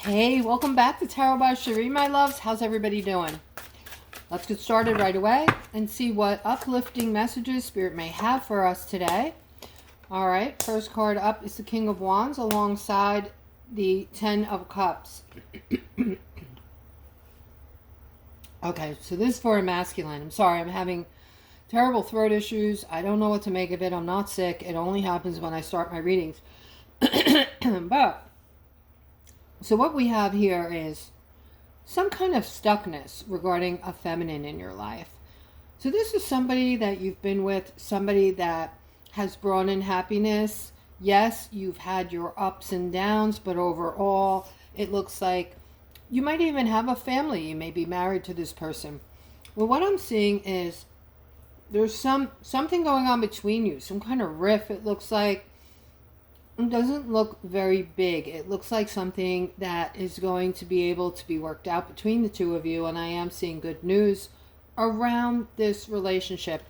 Hey, welcome back to Tarot by Cherie, my loves. How's everybody doing? Let's get started right away and see what uplifting messages Spirit may have for us today. All right, first card up is the King of Wands alongside the Ten of Cups. Okay, so this is for a masculine. I'm sorry, I'm having terrible throat issues. I don't know what to make of it. I'm not sick. It only happens when I start my readings. But so what we have here is some kind of stuckness regarding a feminine in your life. So this is somebody that you've been with, somebody that has brought in happiness. Yes, you've had your ups and downs, but overall, it looks like you might even have a family. You may be married to this person. Well, what I'm seeing is there's something going on between you, some kind of rift. It looks like it doesn't look very big. It looks like something that is going to be able to be worked out between the two of you, and I am seeing good news around this relationship.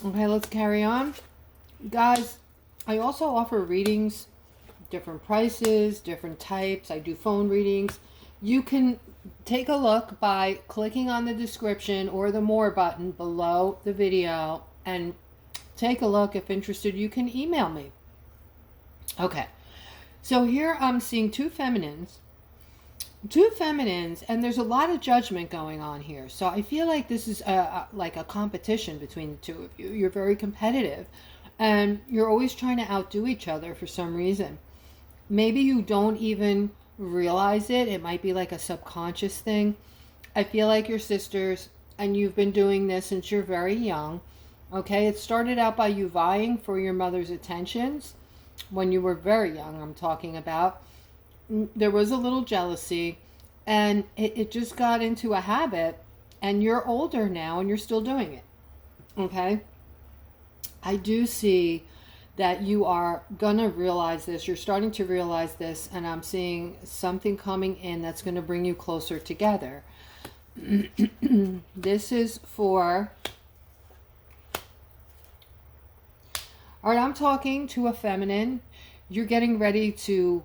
Okay, let's carry on. Guys, I also offer readings, different prices, different types. I do phone readings. You can take a look by clicking on the description or the more button below the video and take a look. If interested, you can email me. Okay, so here I'm seeing two feminines, and there's a lot of judgment going on here. So I feel like this is like a competition between the two of you. You're very competitive, and you're always trying to outdo each other for some reason. Maybe you don't even realize it. It might be like a subconscious thing. I feel like you're sisters, and you've been doing this since you're very young. Okay, it started out by you vying for your mother's attentions. When you were very young, I'm talking about. There was a little jealousy, and it just got into a habit, and you're older now and you're still doing it. Okay, I do see that you are gonna realize this. You're starting to realize this, and I'm seeing something coming in that's going to bring you closer together. This is for... All right, I'm talking to a feminine. You're getting ready to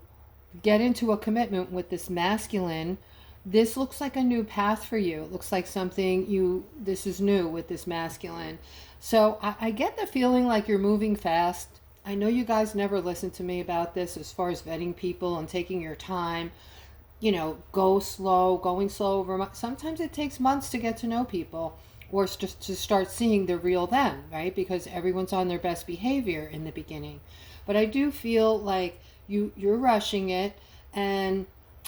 get into a commitment with this masculine. This looks like a new path for you. It looks like something this is new with this masculine. So I get the feeling like you're moving fast. I know you guys never listen to me about this as far as vetting people and taking your time. You know, going slow over. Sometimes it takes months to get to know people, or just to start seeing the real them, right? Because everyone's on their best behavior in the beginning. But I do feel like you're rushing it, and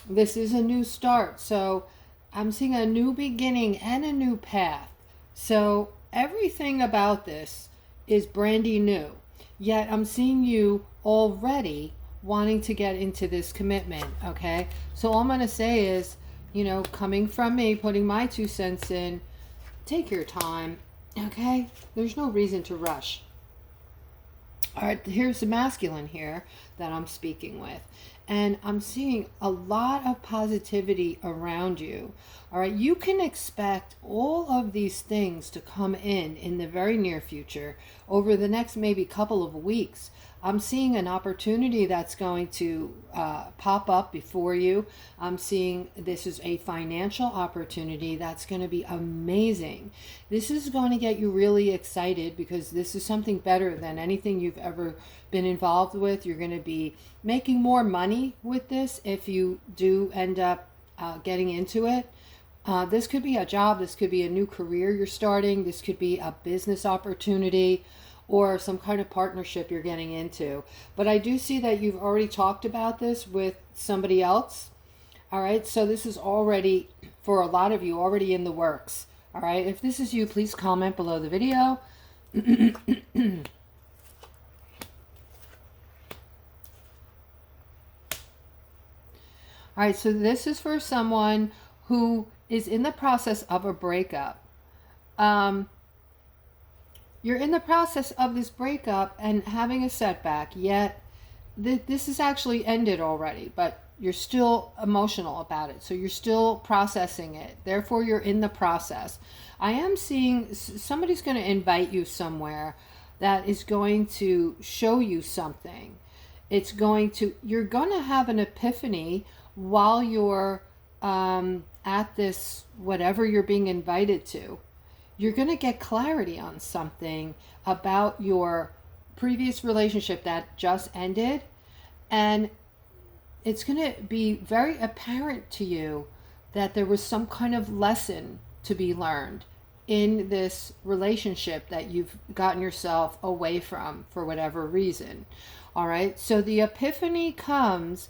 this is a new start. So I'm seeing a new beginning and a new path. So everything about this is brandy new. Yet I'm seeing you already wanting to get into this commitment, okay? So all I'm going to say is, you know, coming from me, putting my 2 cents in, take your time, okay? There's no reason to rush. All right, here's the masculine here that I'm speaking with. And I'm seeing a lot of positivity around you. All right, you can expect all of these things to come in the very near future, over the next maybe couple of weeks. I'm seeing an opportunity that's going to pop up before you. I'm seeing this is a financial opportunity that's going to be amazing. This is going to get you really excited, because this is something better than anything you've ever been involved with. You're going to be making more money with this if you do end up getting into it. This could be a job. This could be a new career you're starting. This could be a business opportunity, or some kind of partnership you're getting into. But I do see that you've already talked about this with somebody else. All right, so this is already, for a lot of you, already in the works. All right, if this is you, please comment below the video. All right, so this is for someone who is in the process of a breakup. You're in the process of this breakup and having a setback, yet this is actually ended already, but you're still emotional about it. So you're still processing it. Therefore, you're in the process. I am seeing somebody's going to invite you somewhere that is going to show you something. you're going to have an epiphany while you're at this, whatever you're being invited to. You're going to get clarity on something about your previous relationship that just ended, and it's going to be very apparent to you that there was some kind of lesson to be learned in this relationship that you've gotten yourself away from for whatever reason. All right, so the epiphany comes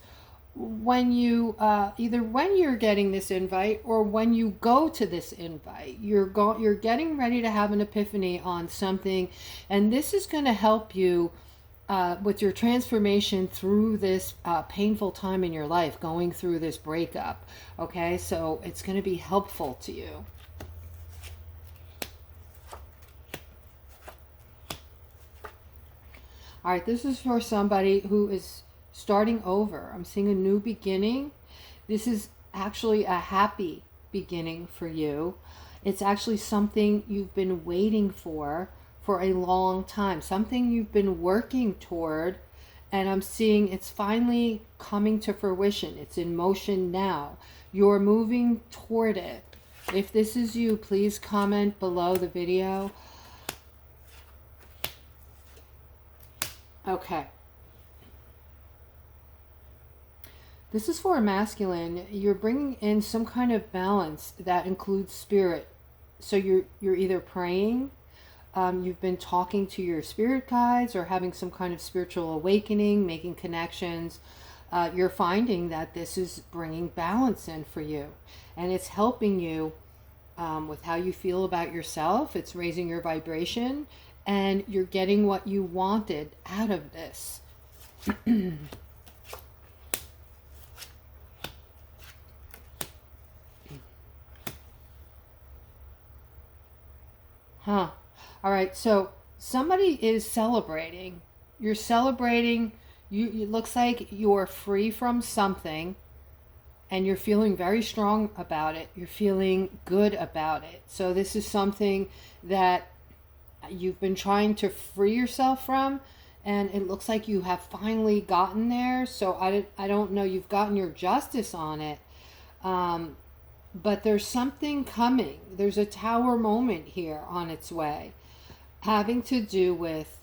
when you either when you're getting this invite or when you go to this invite. You're getting ready to have an epiphany on something, and this is going to help you with your transformation through this painful time in your life, going through this breakup. Okay, so it's going to be helpful to you. All right, this is for somebody who is starting over. I'm seeing a new beginning. This is actually a happy beginning for you. It's actually something you've been waiting for a long time, something you've been working toward, and I'm seeing it's finally coming to fruition. It's in motion now. You're moving toward it. If this is you, please comment below the video. Okay. This is for a masculine. You're bringing in some kind of balance that includes spirit. So you're either praying, you've been talking to your spirit guides, or having some kind of spiritual awakening, making connections. You're finding that this is bringing balance in for you, and it's helping you with how you feel about yourself. It's raising your vibration, and you're getting what you wanted out of this. Huh. All right, so somebody is celebrating. You're celebrating. It looks like you're free from something, and you're feeling very strong about it. You're feeling good about it. So this is something that you've been trying to free yourself from, and it looks like you have finally gotten there. So I don't know, you've gotten your justice on it. But there's something coming. There's a tower moment here on its way, having to do with,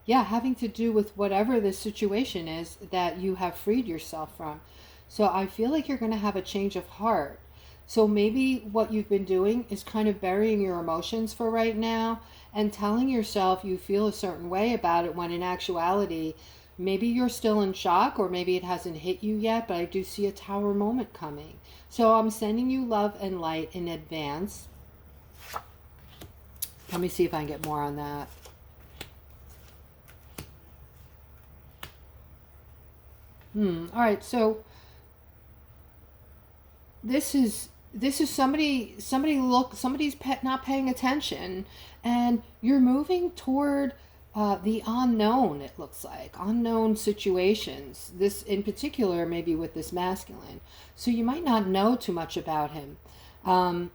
having to do with whatever the situation is that you have freed yourself from. So I feel like you're going to have a change of heart. So maybe what you've been doing is kind of burying your emotions for right now and telling yourself you feel a certain way about it, when in actuality, maybe you're still in shock, or maybe it hasn't hit you yet, but I do see a tower moment coming. So I'm sending you love and light in advance. Let me see if I can get more on that. All right, so this is somebody's not paying attention, and you're moving toward the unknown. It looks like unknown situations, this in particular, maybe with this masculine. So you might not know too much about him, and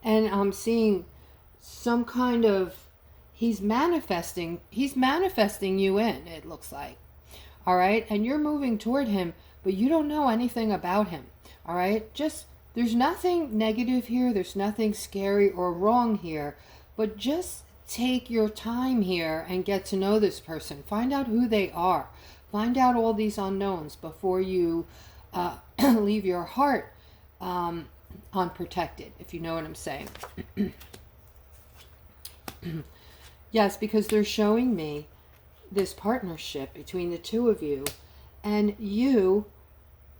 I'm seeing some kind of, he's manifesting you in, it looks like. All right, and you're moving toward him, but you don't know anything about him. All right, just, there's nothing negative here, there's nothing scary or wrong here, but just take your time here and get to know this person. Find out who they are. Find out all these unknowns before you leave your heart unprotected, if you know what I'm saying. Yes, because they're showing me this partnership between the two of you, and you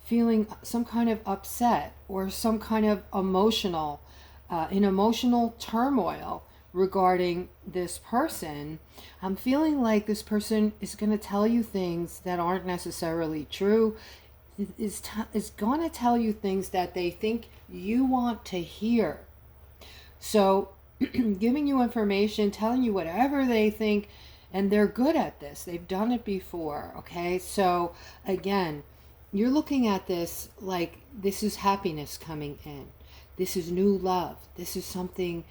feeling some kind of upset or some kind of emotional turmoil regarding this person. I'm feeling like this person is going to tell you things that aren't necessarily true, is going to tell you things that they think you want to hear. So giving you information, telling you whatever they think, and they're good at this. They've done it before, okay? So again, you're looking at this like this is happiness coming in. This is new love. This is something,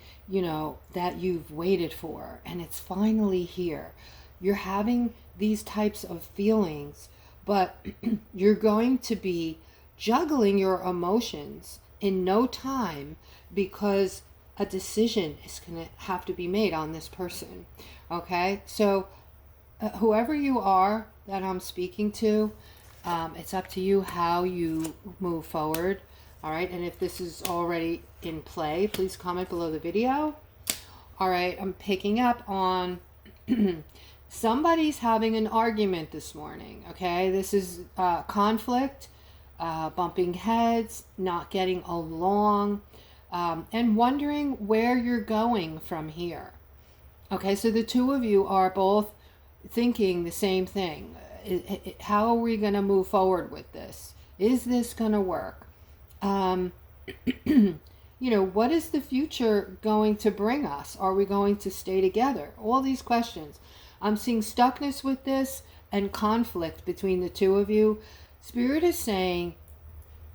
that you've waited for, and it's finally here. you're having these types of feelings, but you're going to be juggling your emotions in no time, because a decision is going to have to be made on this person. Okay, so whoever you are that I'm speaking to, it's up to you how you move forward. All right, and if this is already in play, please comment below the video. All right, I'm picking up on somebody's having an argument this morning. Okay, this is conflict, bumping heads, not getting along, and wondering where you're going from here. Okay, so the two of you are both thinking the same thing. How are we going to move forward with this? Is this going to work? You know, what is the future going to bring us? Are we going to stay together? All these questions. I'm seeing stuckness with this and conflict between the two of you. Spirit is saying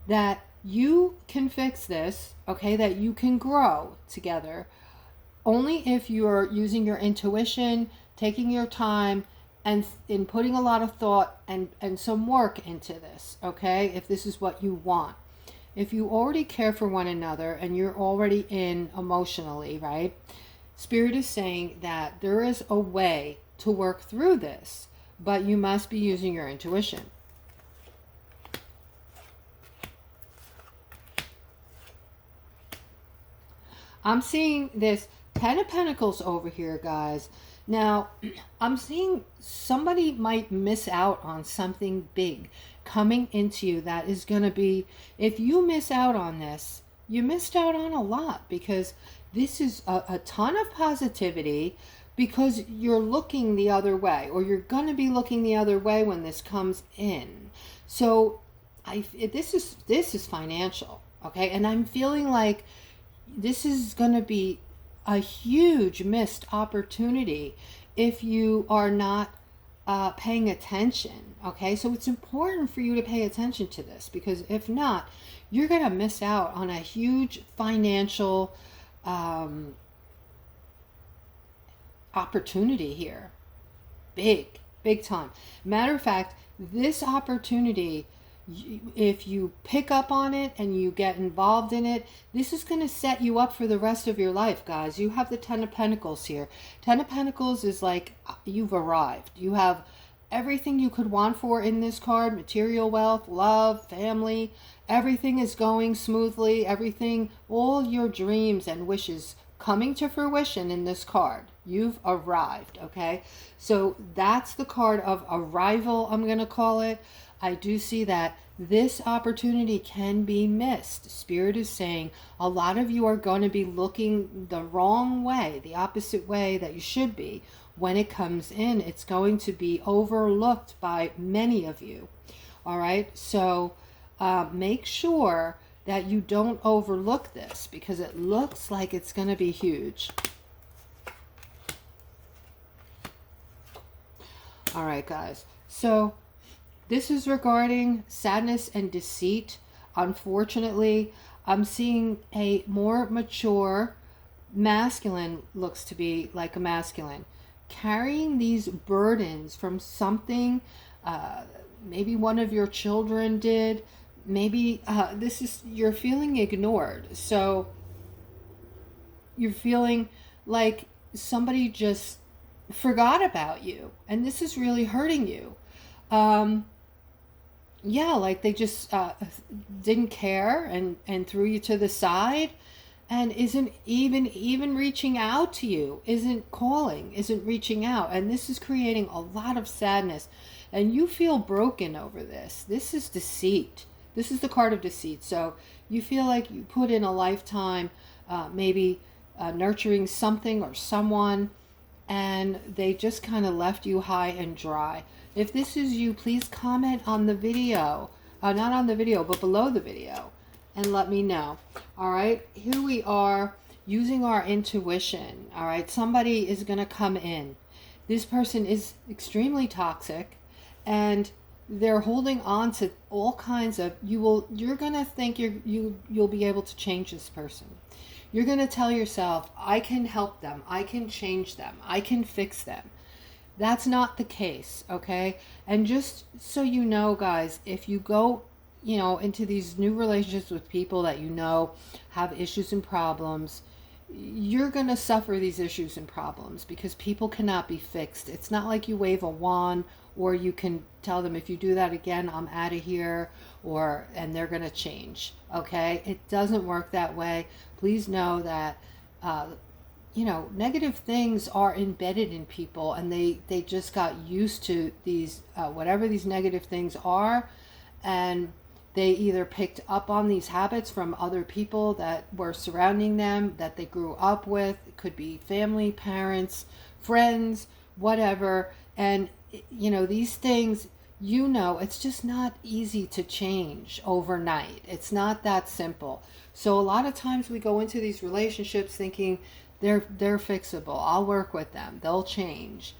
that you can fix this, okay, that you can grow together only if you're using your intuition, taking your time, and in putting a lot of thought and some work into this, okay, if this is what you want. If you already care for one another and you're already in emotionally, right, Spirit is saying that there is a way to work through this, but you must be using your intuition. I'm seeing this 10 of Pentacles over here, guys. Now, I'm seeing somebody might miss out on something big coming into you that is going to be, if you miss out on this, you missed out on a lot, because this is a ton of positivity, because you're looking the other way, or you're going to be looking the other way when this comes in. So this is financial, okay? And I'm feeling like this is going to be a huge missed opportunity if you are not paying attention. Okay, so it's important for you to pay attention to this, because if not, you're going to miss out on a huge financial opportunity here. Big time. Matter of fact, this opportunity, if you pick up on it and you get involved in it, this is going to set you up for the rest of your life, guys. You have the 10 of Pentacles here. 10 of Pentacles is like you've arrived. You have everything you could want for in this card: material wealth, love, family. Everything is going smoothly. Everything, all your dreams and wishes coming to fruition in this card. You've arrived, okay? So that's the card of arrival, I'm going to call it. I do see that this opportunity can be missed. Spirit is saying a lot of you are going to be looking the wrong way, the opposite way that you should be. When it comes in, it's going to be overlooked by many of you. All right, so make sure that you don't overlook this, because it looks like it's going to be huge. All right, guys. So this is regarding sadness and deceit. Unfortunately, I'm seeing a more mature masculine, looks to be like a masculine, carrying these burdens from something maybe one of your children did. Maybe this is, you're feeling ignored. So you're feeling like somebody just forgot about you, and this is really hurting you. Yeah, like they just didn't care and threw you to the side, and isn't even reaching out to you, isn't calling, isn't reaching out. And this is creating a lot of sadness, and you feel broken over this. This is deceit. This is the card of deceit. So you feel like you put in a lifetime, maybe nurturing something or someone, and they just kind of left you high and dry. If this is you, please comment on the video, not on the video, but below the video, and let me know. All right, here we are using our intuition. All right, somebody is going to come in. This person is extremely toxic, and they're holding on to all kinds of, you're going to think you'll be able to change this person. You're going to tell yourself, I can help them, I can change them, I can fix them. That's not the case, okay? And just so you know, guys, if you go, into these new relationships with people that have issues and problems, you're going to suffer these issues and problems because people cannot be fixed. It's not like you wave a wand or you can tell them, if you do that again, I'm out of here, and they're going to change, okay? It doesn't work that way. Please know that negative things are embedded in people, and they just got used to these, whatever these negative things are, and they either picked up on these habits from other people that were surrounding them, that they grew up with. It could be family, parents, friends, whatever. And, these things, it's just not easy to change overnight. It's not that simple. So a lot of times we go into these relationships thinking they're fixable. I'll work with them. They'll change.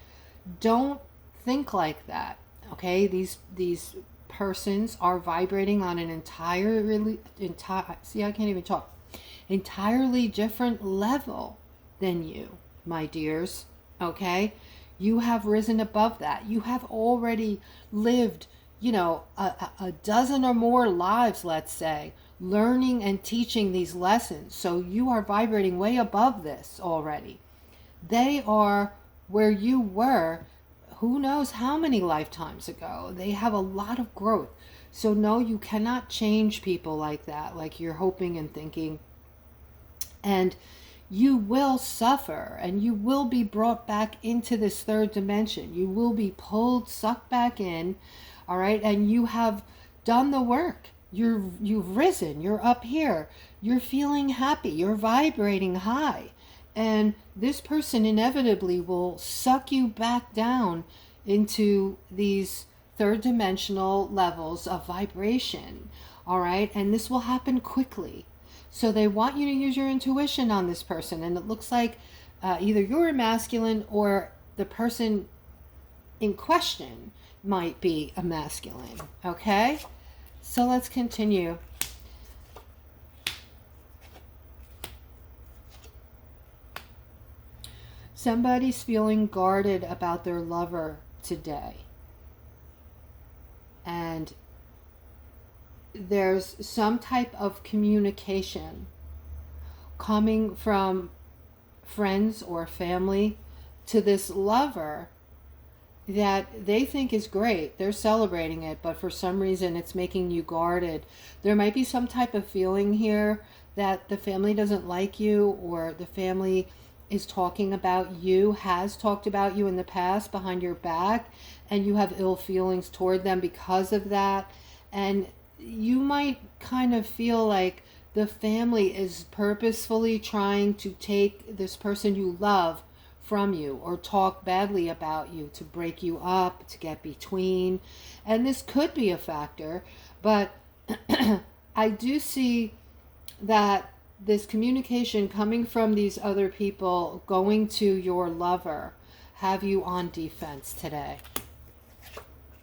Don't think like that. Okay? These persons are vibrating on an entirely different level than you, my dears. Okay? You have risen above that. You have already lived, a dozen or more lives, let's say, learning and teaching these lessons. So you are vibrating way above this already. They are where you were who knows how many lifetimes ago. They have a lot of growth. So no, you cannot change people like that, like you're hoping and thinking. And you will suffer, and you will be brought back into this third dimension. You will be pulled, sucked back in, all right? And you have done the work. You've risen. You're up here. You're feeling happy. You're vibrating high. And this person inevitably will suck you back down into these third dimensional levels of vibration. All right. And this will happen quickly. So they want you to use your intuition on this person. And it looks like either you're a masculine or the person in question might be a masculine. Okay. So let's continue. Somebody's feeling guarded about their lover today. And there's some type of communication coming from friends or family to this lover that they think is great. They're celebrating it, but for some reason it's making you guarded. There might be some type of feeling here that the family doesn't like you, or the family is talking about you, has talked about you in the past behind your back, and you have ill feelings toward them because of that. And you might kind of feel like the family is purposefully trying to take this person you love from you, or talk badly about you to break you up, to get between. And this could be a factor, but I do see that this communication coming from these other people going to your lover have you on defense today.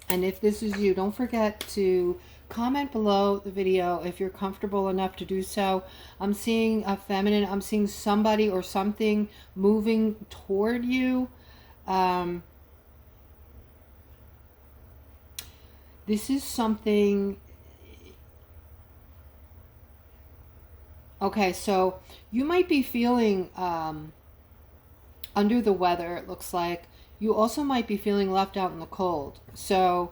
And if this is you, don't forget to comment below the video if you're comfortable enough to do so. I'm seeing a feminine, I'm seeing somebody or something moving toward you. This is something. Okay, so you might be feeling under the weather, it looks like. You also might be feeling left out in the cold. So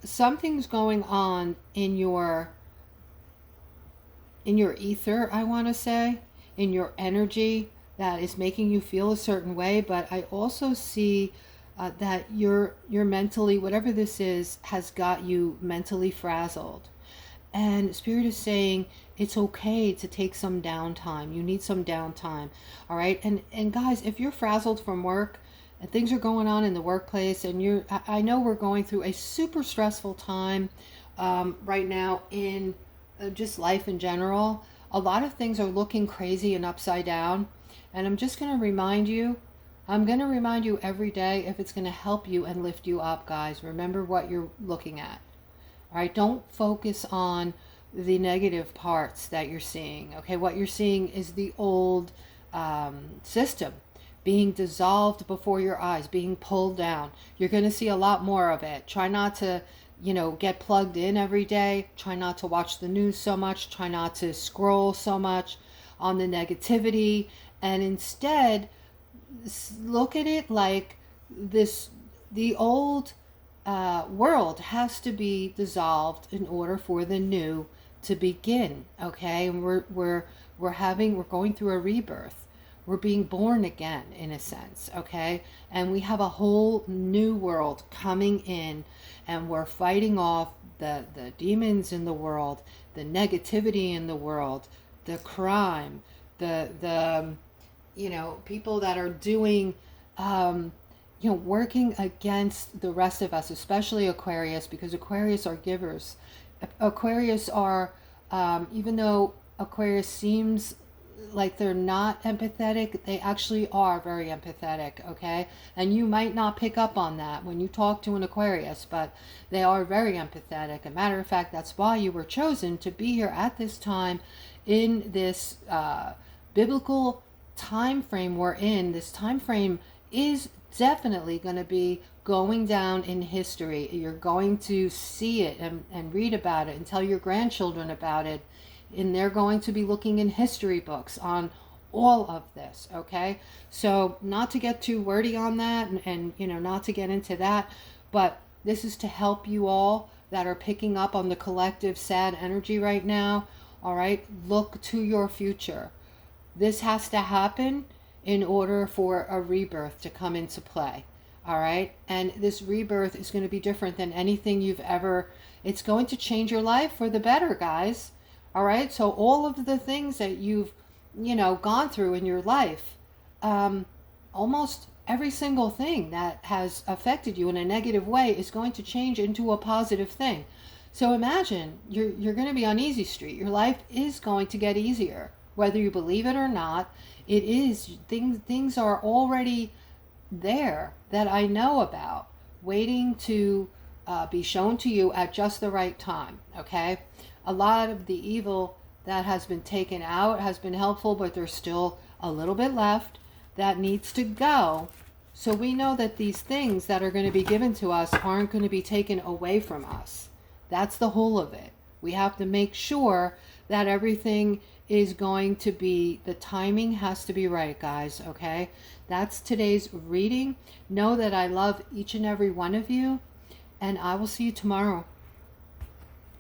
something's going on in your ether, I want to say, in your energy, that is making you feel a certain way. But I also see that you're mentally, whatever this is, has got you mentally frazzled. And Spirit is saying it's okay to take some downtime. You need some downtime. All right. And guys, if you're frazzled from work and things are going on in the workplace, and I know we're going through a super stressful time right now in just life in general. A lot of things are looking crazy and upside down. And I'm just going to remind you, every day, if it's going to help you and lift you up, guys, remember what you're looking at. All right, don't focus on the negative parts that you're seeing. Okay, what you're seeing is the old system. being dissolved before your eyes, being pulled down. You're going to see a lot more of it. Try not to, get plugged in every day. Try not to watch the news so much. Try not to scroll so much on the negativity. And instead, look at it like the old world has to be dissolved in order for the new to begin. Okay, and we're going through a rebirth. We're being born again, in a sense. Okay, and we have a whole new world coming in, and we're fighting off the demons in the world, the negativity in the world, the crime, the people that are doing working against the rest of us, especially Aquarius, because Aquarius are givers. Aquarius are, even though Aquarius seems like they're not empathetic, they actually are very empathetic, okay? And you might not pick up on that when you talk to an Aquarius, but they are very empathetic. A matter of fact, that's why you were chosen to be here at this time in this biblical time frame we're in. This time frame is definitely going to be going down in history. You're going to see it and read about it and tell your grandchildren about it, and they're going to be looking in history books on all of this. Okay, so not to get too wordy on that, and not to get into that, but this is to help you all that are picking up on the collective sad energy right now. All right, look to your future. This has to happen in order for a rebirth to come into play. All right, and this rebirth is going to be different than anything you've ever. It's going to change your life for the better, guys. All right, so all of the things that you've gone through in your life, almost every single thing that has affected you in a negative way is going to change into a positive thing. So imagine you're going to be on easy street. Your life is going to get easier, whether you believe it or not. It is. Things are already there that I know about, waiting to be shown to you at just the right time. Okay, a lot of the evil that has been taken out has been helpful, but there's still a little bit left that needs to go. So we know that these things that are going to be given to us aren't going to be taken away from us. That's the whole of it. We have to make sure that everything is going to be, the timing has to be right, guys. Okay, that's today's reading. Know that I love each and every one of you, and I will see you tomorrow.